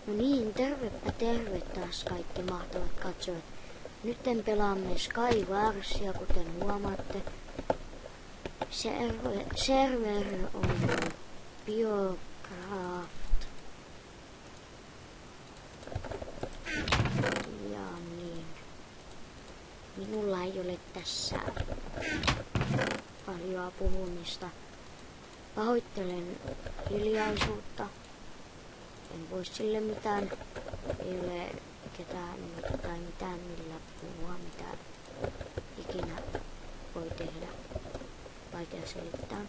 No niin, tervepä terve taas kaikki mahtavat katsojat. Nytten pelaamme Skywarsia, kuten huomaatte. Server on Biocraft. Ja niin. Minulla ei ole tässä paljon puhumista. Pahoittelen hiljaisuutta. En voi sille mitään. Ei ole ketään muuta tai mitään millä puhua, mitä ikinä voi tehdä. Vaikea selittää.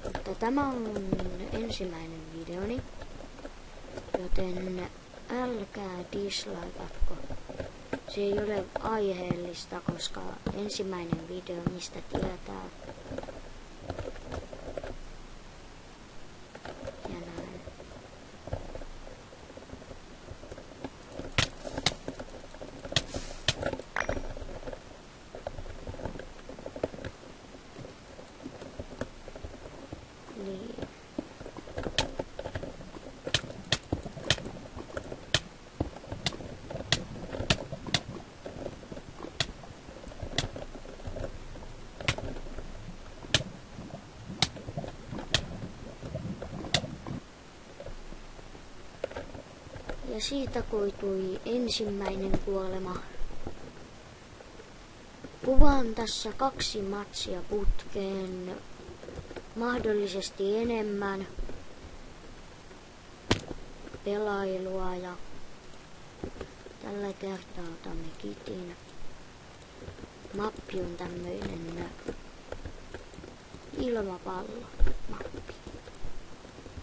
Mutta tämä on ensimmäinen videoni, joten älkää dislikeatko. Se ei ole aiheellista, koska ensimmäinen video mistä tietää. Ja näin. Niin. Ja siitä koitui ensimmäinen kuolema. Kuvaan tässä 2 matsia putkeen, mahdollisesti enemmän pelailua ja tällä kertaa otamme kitin. Mappi on tämmöinen ilmapallo mappi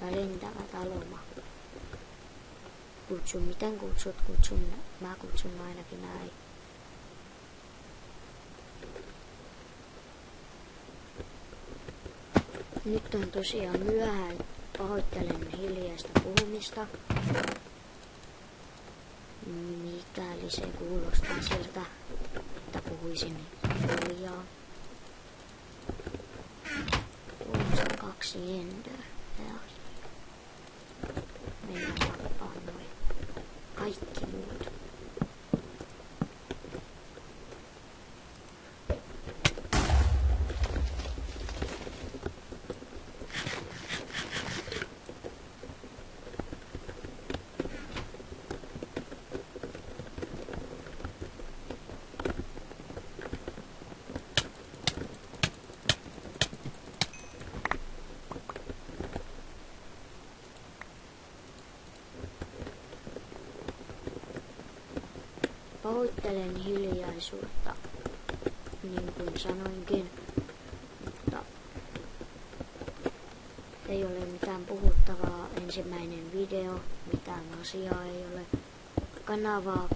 tai lentävä talomappi. Kutsun, miten kutsut? Mä kutsun ainakin näin. Nyt on tosiaan myöhään, pahoittelen hiljaista puhumista. Mikäli se kuulostaa siltä, että puhuisin hiljaa. Tuosta 2 ender. Mennään tappaan noin kaikki muut. Pahoittelen hiljaisuutta, niin kuin sanoinkin, mutta ei ole mitään puhuttavaa. Ensimmäinen video, mitään asiaa ei ole. Kanavaa.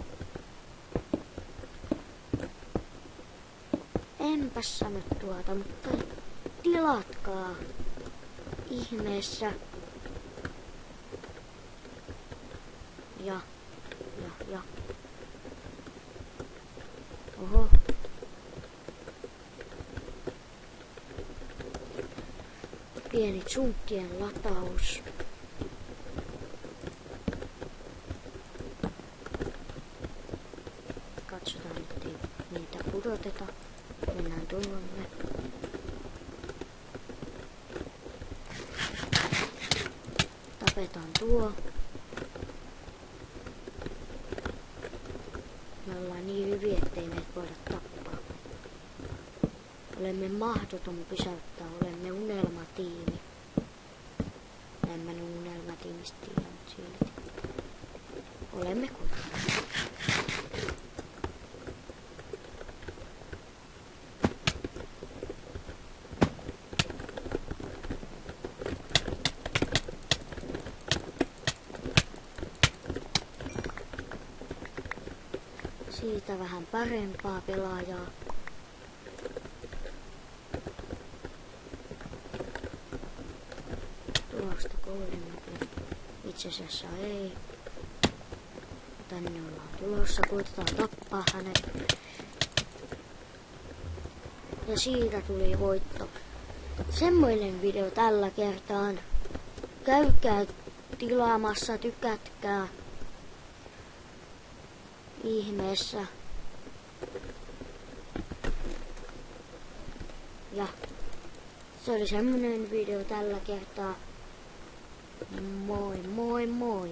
Enpä sano tuota, mutta tilatkaa ihmeessä. Ja. Oho. Pieni tsunkkien lataus. Katsotaan, ettei niitä pudoteta. Mennään tuonne. Tapetaan tuo. Me ollaan niin hyviä, ettei meitä voida tappaa. Olemme mahdoton pysäyttää, olemme unelmatiimi. En mä unelmatiimistä tiedä, mutta silti. Olemme kuitenkin. Siitä vähän parempaa pelaajaa. Tuosta kohdennäkin. Itse asiassa ei. Tänne ollaan tulossa. Koitetaan tappaa hänet. Ja siitä tuli voitto. Semmoinen video tällä kertaa. Käykää tilaamassa, tykätkää. Ihmeessä. Ja se oli semmonen video tällä kertaa. Moi moi moi!